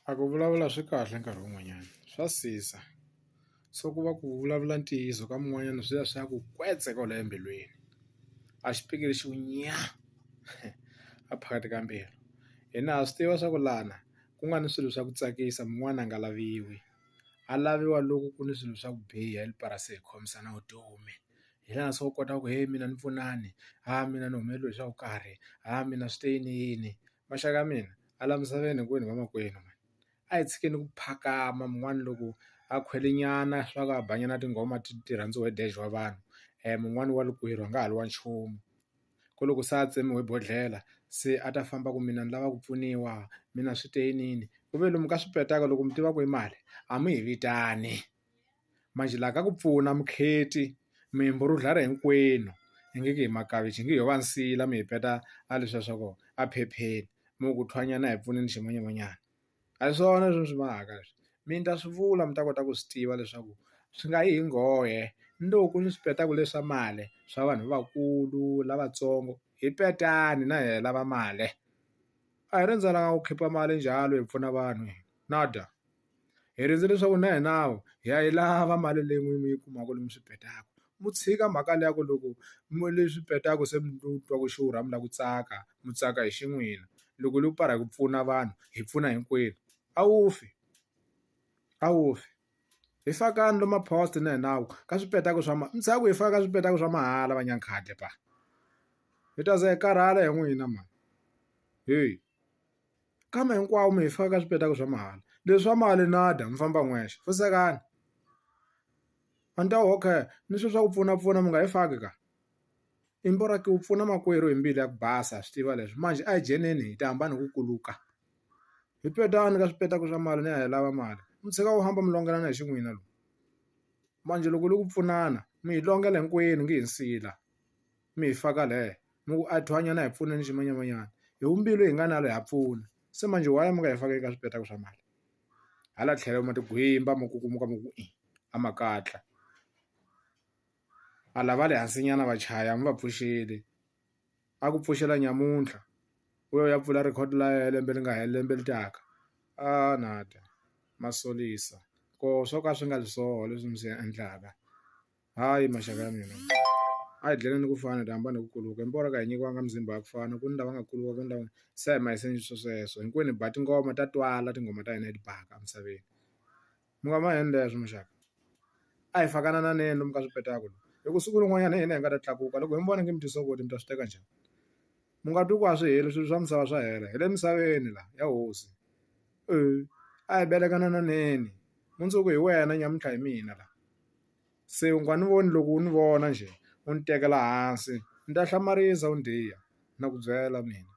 A ku vulavula swi kahle nkarhi wun'wanyana swa sisa so ku va ku vulavula ntiyiso ka mun'wanyana swi ya swi ya ku kwetse kwala embilwini a xipikili xi nya a phakathi ka mbilu hina ha swi tiva swa ku lana ku nga ni swilo swa ku tsakisa mun'wana a nga laviwi a laviwa loko ku ni swilo swa ku biha para se hi khomisana vutomi hi laha se u kota ku he mina ni pfunani mina ni humeleliwe hi swa ku karhi mina swi te yini yini maxaka ya mina a la misaveni hinkwenu vamakwenu a hi tshikeni ku phakama mun'wana loko a khwele nyana swa ku a banyana tinghoma ti rhandziwa hi deje wa vanhu mun'wani wa lukwerhu a nga ha li wa nchumu ku loko se a tsemiwe bodhlela se a ta famba ku mina ni lava ku pfuniwa mina swi te yinini ku ve lomu ka swipetaka loko mi tiva ku i mali a mi hi vitani manje laha ka ku pfuna mukheti mimbu ro dlala hinkwenu hi nge ke hi makavichi hi nge ho va nsila mi hi peta a leswiya swa kona a phepheni mo ku thwanyana hi pfuneni ximanyamanyana a hi swona leswi mi swi mahaka leswi mi ta swi vula mi ta kota ku swi tiva leswaku swi nga yi hi nghohe ni loko ku ni swipetaka leswa mali swa vanhu lavakulu lavatsongo hi petani na hi lava mali a hi rindzela ku khipa mali njhalo hi pfuna vanhu nada hi rindze leswaku na hinawu hi ya yi lava mali leyi mi yi kumaka lomu swipetaka mu tshika mhaka leya ku loko leswi petaka se mi twa ku xurha mi lava ku tsaka mi tsaka hi xin'wina loko hi para hi ku pfuna vanhu hi pfuna hinkwenu a wu fi hi fakani lomu mapost na hinawu ka swipetako swa mi tshaka ku hi faka ka swipetako swa mahala vanyankhadle pa hi ta za hi karhala hi n'wina mani heyi kambe hinkwavo mi hi faka ka swipetako swa mahala leswi swa mali nada mi famba n'wexe fusekani a ni ta okay ni swilo swa ku pfunapfuna mi nga hi faki ka i mbora ku pfuna makwerhu hi mbilu ya ku basa swi tiva leswi manje a hi jeneni hi ta hambani hi ku kuluka hi petani ka swipetako swa mali ni ya hi lava mali mi tshika wu hamba mi longelana hi xin'wina lomu manje loko li ku pfunana mi hi longela hinkwenu nge hi nsila mi hi faka lehe mi ku a thwanyana hi pfuneni ximanyamanyana hi vumbilu hi nga na loyi ha pfuna se manje why mi nga hi faka eka swipetako swa mali hala tlhelo ma tigwimba ma kukumuka mi ku a makatla a lava le hansinyana vachaya mi va pfuxeli a ku pfuxela nyamuntlha u ya pfula record la ya lembe li nga heli lembe li taka nada masolisa ko swo ka swi nga swisoho leswi mi swi endlaka hayi maxaka ya mina a hi dleleni ku fana hi ta hambani hi ku kuluka mbora ka hi nyikiwanga mizimba ya ku fana ku ni lava nga kuluka ku ni lava se hi mahiseni sweswo hinkwenu hi ba tingoma ta twala tinghoma ta hina hi ti baka emisaveni mi nga ma heni leswo muxaka a hi fakana na neni lomu ka swipetako loko siku rin'wanyana hi hina hi nga ta tlakuka loko hi mi vona nge mi tisokoti mi ta swi teka njhani mu nga twi ku a swi heli swilo swa misava swa hela hi le misaveni la ya hosi a hi belekana na neni mundzuku hi wena nyamuntlha hi mina la se u nga ni voni loko u ni vona njhe u ni tekela hansi ni ta hlamarisa u ndiya na ku byela mina.